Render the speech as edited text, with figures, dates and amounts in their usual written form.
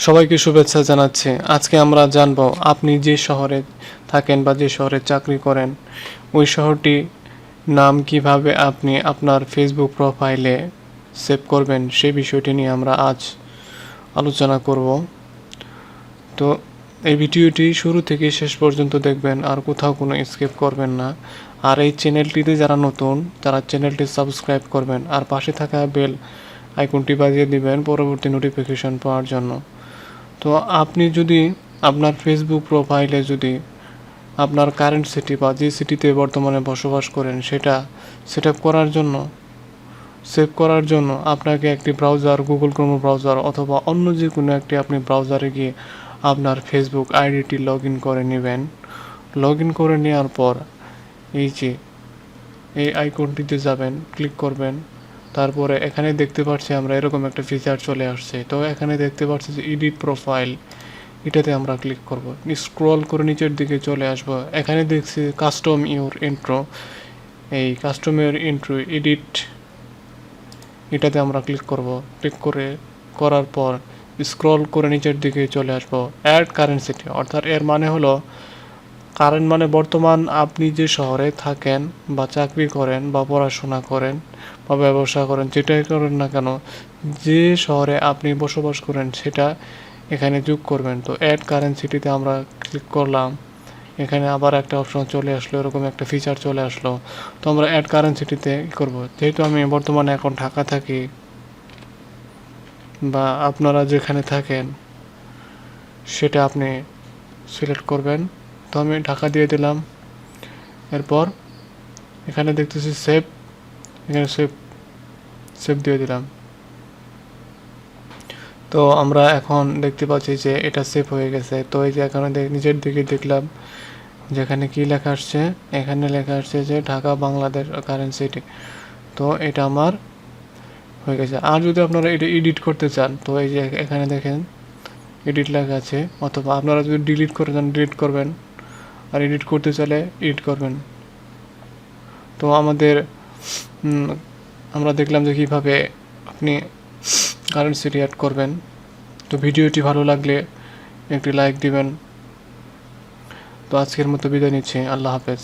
সবাইকে শুভেচ্ছা জানাচ্ছি। আজকে আমরা জানবো আপনি যে শহরে থাকেন বা যে শহরে চাকরি করেন ওই শহরটি নাম কিভাবে আপনি আপনার ফেসবুক প্রোফাইলে সেভ করবেন সেই বিষয়টি নিয়ে আমরা আজ আলোচনা করব। তো এই ভিডিওটি শুরু থেকে শেষ পর্যন্ত দেখবেন আর কোথাও কোনো স্কিপ করবেন না। আর এই চ্যানেলটিতে যারা নতুন তারা চ্যানেলটি সাবস্ক্রাইব করবেন আর পাশে থাকা বেল আইকনটি বাজিয়ে দিবেন পরবর্তী নোটিফিকেশন পাওয়ার জন্য। তো আপনি যদি আপনার ফেসবুক প্রোফাইলে যদি আপনার কারেন্ট সিটি বা যে সিটিতে বর্তমানে বসবাস করেন সেটা সেট আপ করার জন্য সেভ করার জন্য আপনাকে একটি ব্রাউজার গুগল ক্রোম ব্রাউজার অথবা অন্য যে কোনো একটি আপনি ব্রাউজারে গিয়ে আপনার ফেসবুক আইডিটি লগ ইন করে নেবেন। লগ ইন করে নেওয়ার পর এই আইকনটিতে যাবেন, ক্লিক করবেন। তারপরে এখানে দেখতে পাচ্ছি আমরা এরকম একটা ফিচার চলে আসছে। তো এখানে দেখতে পাচ্ছি যে এডিট প্রোফাইল, এটাতে আমরা ক্লিক করব। স্ক্রল করে নিচের দিকে চলে আসব। এখানে দেখছি কাস্টম ইউর ইন্ট্রো, এই কাস্টমের ইন্ট্রো এডিট, এটাতে আমরা ক্লিক করব। ক্লিক করার পর স্ক্রল করে নিচের দিকে চলে আসব। অ্যাড কারেন্ট সিটি, অর্থাৎ এর মানে হলো কারেন্ট মানে বর্তমান আপনি যে শহরে থাকেন বা চাকরি করেন বা পড়াশোনা করেন বা ব্যবসা করেন, যেটাই করেন না কেন, যে শহরে আপনি বসবাস করেন সেটা এখানে যোগ করবেন। তো অ্যাড কারেন্ট সিটিতে আমরা ক্লিক করলাম। এখানে আবার একটা অপশন চলে আসলো, এরকম একটা ফিচার চলে আসলো। তো আমরা অ্যাড কারেন্ট সিটিতে করব। যেহেতু আমি বর্তমানে এখন ঢাকা থাকি বা আপনারা যেখানে থাকেন সেটা আপনি সিলেক্ট করবেন। তো আমি ঢাকা দিয়ে দিলাম। এরপর এখানে দেখতেছি সেভ, এখানে সেভ সেভ দিয়ে দিলাম। তো আমরা এখন দেখতে পাচ্ছি যে এটা সেভ হয়ে গেছে। তো এই যে এখানে নিচের দিকে দেখলাম যেখানে কি লেখা আসছে, এখানে লেখা আসছে যে ঢাকা বাংলাদেশ কারেন্ট সিটি। তো এটা আমার হয়ে গেছে। আর যদি আপনারা এটা এডিট করতে চান তো এই যে এখানে দেখেন এডিট লেখা আছে, অথবা আপনারা যদি ডিলিট করে চান ডিলিট করবেন, আর এডিট করতে চাইলে এডিট করবেন। তো আমরা দেখলাম যে কীভাবে আপনি কারেন্ট সিটি অ্যাড করবেন। তো ভিডিওটি ভালো লাগলে একটি লাইক দিবেন। তো আজকের মতো বিদায় নিচ্ছি, আল্লাহ হাফেজ।